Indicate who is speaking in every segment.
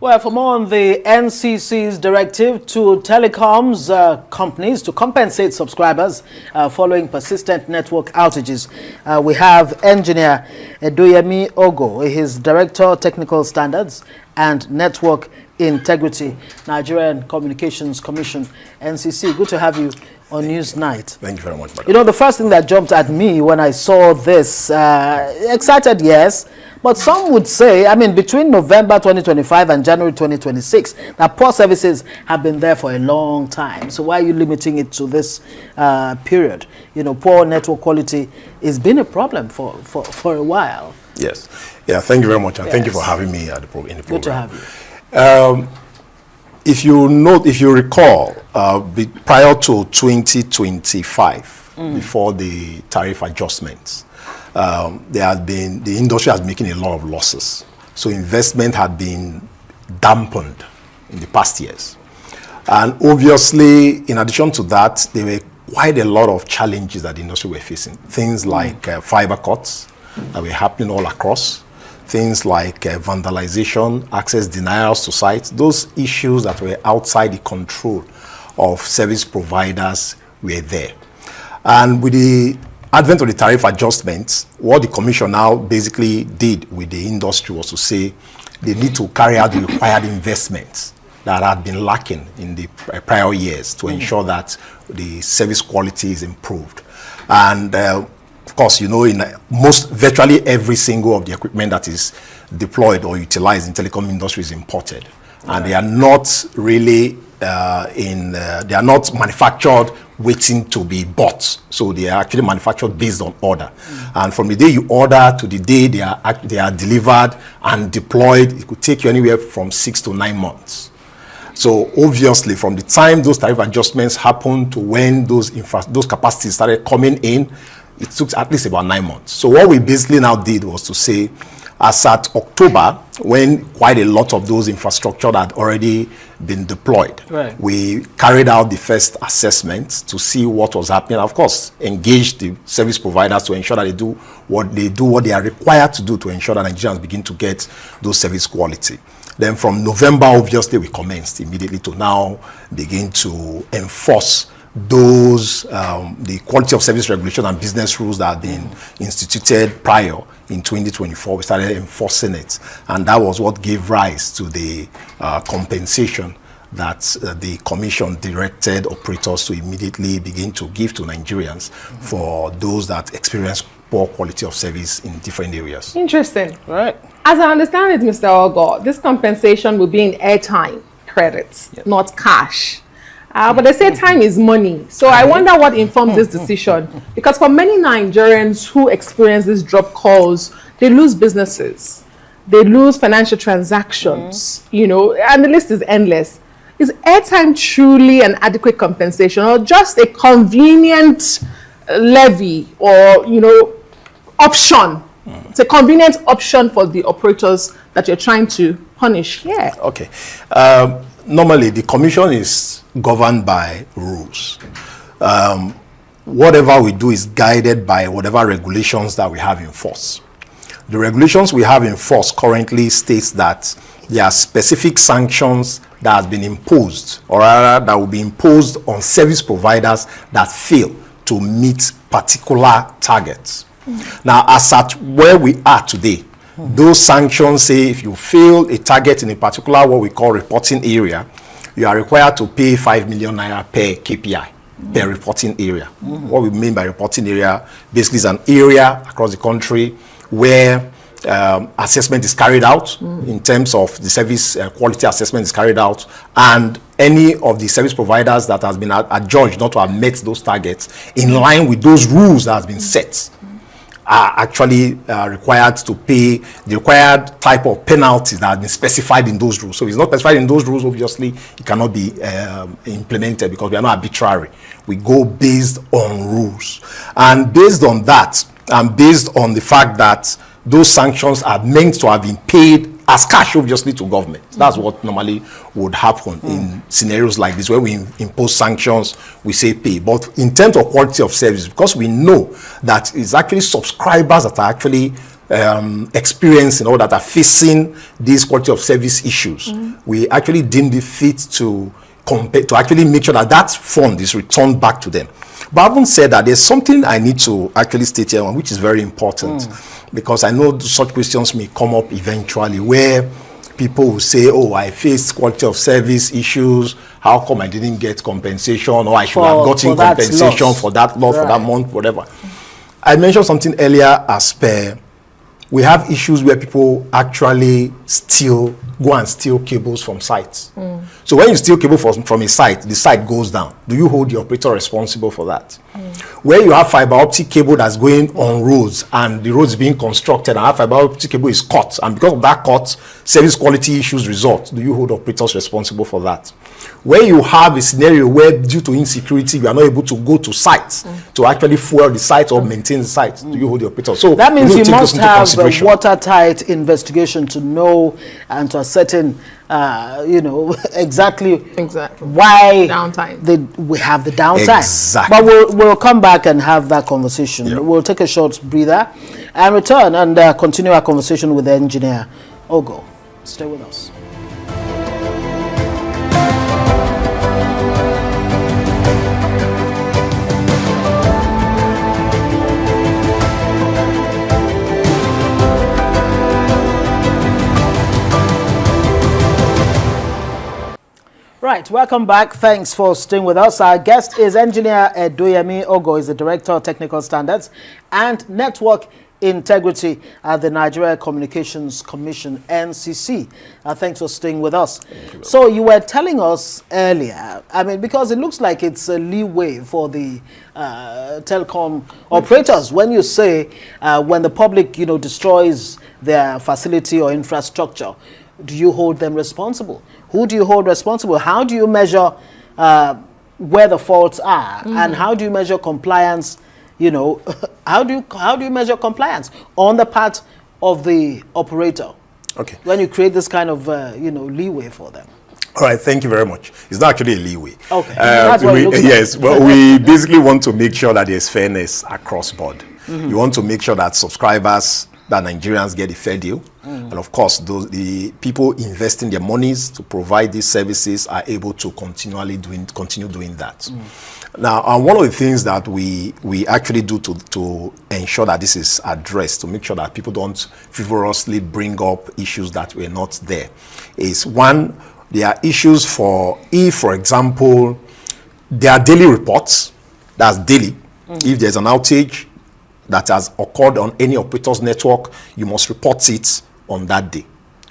Speaker 1: Well, for more on the NCC's directive to telecoms companies to compensate subscribers following persistent network outages, we have engineer Eduyemi Ogo, his Director Technical Standards and Network Integrity, Nigerian Communications Commission, NCC. Good to have you on Newsnight.
Speaker 2: Thank you very much, madam.
Speaker 1: You know, the first thing that jumped at me when I saw this, excited, yes, but some would say, I mean, between November 2025 and January 2026, that poor services have been there for a long time. So why are you limiting it to this period? You know, poor network quality has been a problem for a while.
Speaker 2: Yes. Yeah, thank you very much, and
Speaker 1: Yes.
Speaker 2: Thank you for having me at in the program.
Speaker 1: Good to have you.
Speaker 2: If you recall, prior to 2025, before the tariff adjustments, the industry has been making a lot of losses. So investment had been dampened in the past years. And obviously, in addition to that, there were quite a lot of challenges that the industry were facing. Things like fiber cuts that were happening all across. Things like vandalization, access denials to sites, those issues that were outside the control of service providers were there. And with the advent of the tariff adjustments, what the Commission now basically did with the industry was to say they need to carry out the required investments that had been lacking in the prior years to ensure that the service quality is improved. And of course, you know, in virtually every single of the equipment that is deployed or utilized in telecom industry is imported, and they are not really they are not manufactured waiting to be bought. So they are actually manufactured based on order, and from the day you order to the day they are delivered and deployed, it could take you anywhere from 6 to 9 months. So obviously, from the time those tariff adjustments happened to when those capacities started coming in, it took at least about 9 months. So what we basically now did was to say, as at October, when quite a lot of those infrastructure had already been deployed,
Speaker 1: right,
Speaker 2: we carried out the first assessment to see what was happening. Of course, engaged the service providers to ensure that they do what they are required to do to ensure that Nigerians begin to get those service quality. Then from November, obviously, we commenced immediately to now begin to enforce those the quality of service regulation and business rules that had been instituted prior in 2024. We started enforcing it, and that was what gave rise to the compensation that the Commission directed operators to immediately begin to give to Nigerians for those that experience poor quality of service in different areas.
Speaker 3: Interesting.
Speaker 1: Right.
Speaker 3: As I understand it, Mr. Ogo, this compensation will be in airtime credits, not cash. But they say time is money. So I wonder what informed this decision. Because for many Nigerians who experience these drop calls, they lose businesses. They lose financial transactions, you know, and the list is endless. Is airtime truly an adequate compensation, or just a convenient levy or, you know, option? It's a convenient option for the operators that you're trying to punish here.
Speaker 2: Okay. Normally, the Commission is governed by rules. Whatever we do is guided by whatever regulations that we have in force. The regulations we have in force currently states that there are specific sanctions that have been imposed, or rather that will be imposed on service providers that fail to meet particular targets. Now, as at where we are today, those sanctions say if you fail a target in a particular what we call reporting area, you are required to pay 5 million naira per KPI, per reporting area. What we mean by reporting area basically is an area across the country where assessment is carried out in terms of the service quality assessment is carried out, and any of the service providers that has been adjudged not to have met those targets in line with those rules that has been set are actually required to pay the required type of penalties that have been specified in those rules. So if it's not specified in those rules, obviously it cannot be implemented, because we are not arbitrary. We go based on rules. And based on that, and based on the fact that those sanctions are meant to have been paid as cash, obviously, to government. That's what normally would happen in scenarios like this, where we impose sanctions, we say pay. But in terms of quality of service, because we know that it's actually subscribers that are actually experiencing or that are facing these quality of service issues, we actually deemed it fit to actually make sure that that fund is returned back to them. But having said that, there's something I need to actually state here, which is very important, because I know such questions may come up eventually, where people will say, oh, I faced quality of service issues, how come I didn't get compensation, or I should have gotten compensation for that loss, for that month, whatever. I mentioned something earlier as per, we have issues where people actually go and steal cables from sites. So when you steal cable from a site, the site goes down. Do you hold the operator responsible for that? Where you have fiber optic cable that's going on roads and the roads being constructed and fiber optic cable is cut, and because of that cut, service quality issues result, do you hold operators responsible for that? Where you have a scenario where due to insecurity you are not able to go to sites to actually fuel the site or maintain the site, do you hold the operator? So
Speaker 1: that means you must have a watertight investigation to know and to ascertain exactly why we have the downtime.
Speaker 2: Exactly.
Speaker 1: But we'll come back and have that conversation. Yep. We'll take a short breather and return and continue our conversation with the engineer Ogo. Stay with us. Right, welcome back. Thanks for staying with us. Our guest is Engineer Edoyemi Ogo, is the Director of Technical Standards and Network Integrity at the Nigeria Communications Commission, NCC. Thanks for staying with us. So you were telling us earlier, I mean, because it looks like it's a leeway for the telecom operators when you say when the public, destroys their facility or infrastructure, do you hold them responsible? Who do you hold responsible? How do you measure where the faults are, and how do you measure compliance? How do you measure compliance on the part of the operator?
Speaker 2: Okay.
Speaker 1: When you create this kind of leeway for them.
Speaker 2: All right, thank you very much. It's not actually a leeway.
Speaker 1: Okay. That's what
Speaker 2: yes, well, we basically want to make sure that there's fairness across board. You want to make sure that subscribers, that Nigerians get a fair deal. And of course, the people investing their monies to provide these services are able to continue doing that. Now, one of the things that we actually do to ensure that this is addressed, to make sure that people don't frivolously bring up issues that were not there, is one, there are issues if, for example, there are daily reports, that's daily. If there's an outage that has occurred on any operator's network, you must report it on that day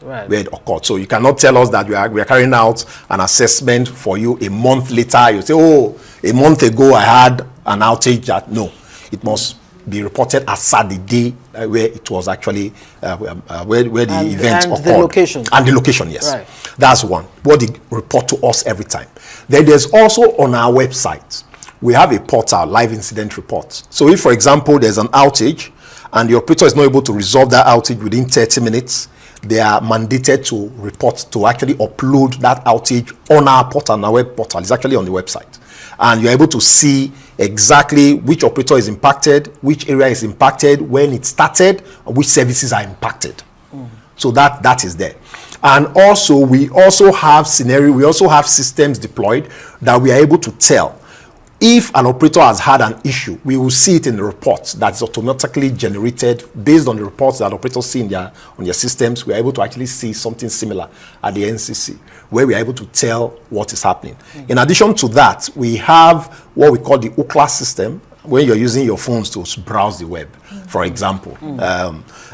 Speaker 2: where it occurred. So you cannot tell us that we are carrying out an assessment for you a month later. You say, oh, a month ago I had an outage. No, it must be reported as at the day where it was actually where the event occurred.
Speaker 1: The location.
Speaker 2: And the location, yes.
Speaker 1: Right.
Speaker 2: That's one. What they report to us every time. Then there's also on our website, we have a portal, live incident reports. So if, for example, there's an outage and the operator is not able to resolve that outage within 30 minutes, they are mandated to report, to actually upload that outage on our portal, on our web portal. It's actually on the website. And you're able to see exactly which operator is impacted, which area is impacted, when it started, and which services are impacted. So that is there. And also, we also have systems deployed that we are able to tell. If an operator has had an issue, we will see it in the reports that's automatically generated based on the reports that operators see on their systems. We are able to actually see something similar at the NCC, where we are able to tell what is happening. In addition to that, we have what we call the UCLA system, when you're using your phones to browse the web, for example. There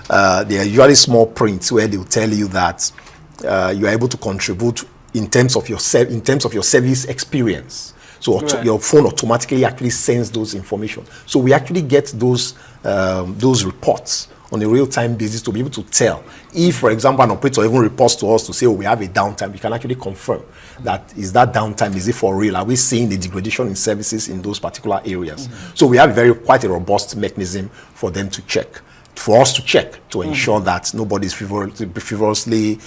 Speaker 2: are usually small prints where they'll tell you that you are able to contribute in terms of your service experience. So your phone automatically actually sends those information. So we actually get those reports on a real-time basis to be able to tell. If, for example, an operator even reports to us to say, oh, we have a downtime, we can actually confirm that that downtime, is it for real? Are we seeing the degradation in services in those particular areas? So we have quite a robust mechanism for them to check for us to check to ensure that nobody's frivolously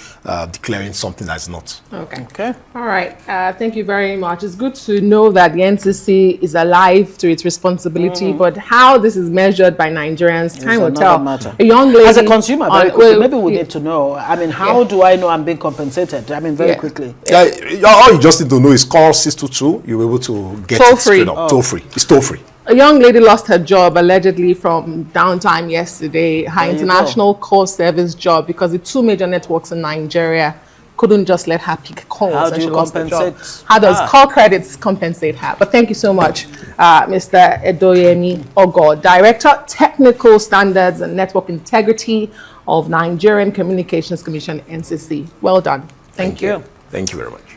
Speaker 2: declaring something that's not.
Speaker 3: Okay. All right. Thank you very much. It's good to know that the NCC is alive to its responsibility, but how this is measured by Nigerians, time will tell.
Speaker 1: Matter.
Speaker 3: A young lady,
Speaker 1: as a consumer, very quickly, maybe we need to know. I mean, how do I know I'm being compensated? I mean, very quickly.
Speaker 2: All you just need to know is call 622. You'll be able to get
Speaker 3: Toll
Speaker 2: it
Speaker 3: free.
Speaker 2: straight up. Toll free. It's toll free.
Speaker 3: A young lady lost her job allegedly from downtime yesterday, her international call service job, because the two major networks in Nigeria couldn't just let her pick calls.
Speaker 1: How
Speaker 3: and
Speaker 1: do
Speaker 3: she
Speaker 1: you
Speaker 3: lost her job.
Speaker 1: compensate?
Speaker 3: How does call credits compensate her? But thank you so much, Mr. Edoyemi Ogo, Director, Technical Standards and Network Integrity of Nigerian Communications Commission, NCC. Well done.
Speaker 1: Thank you.
Speaker 2: Thank you very much.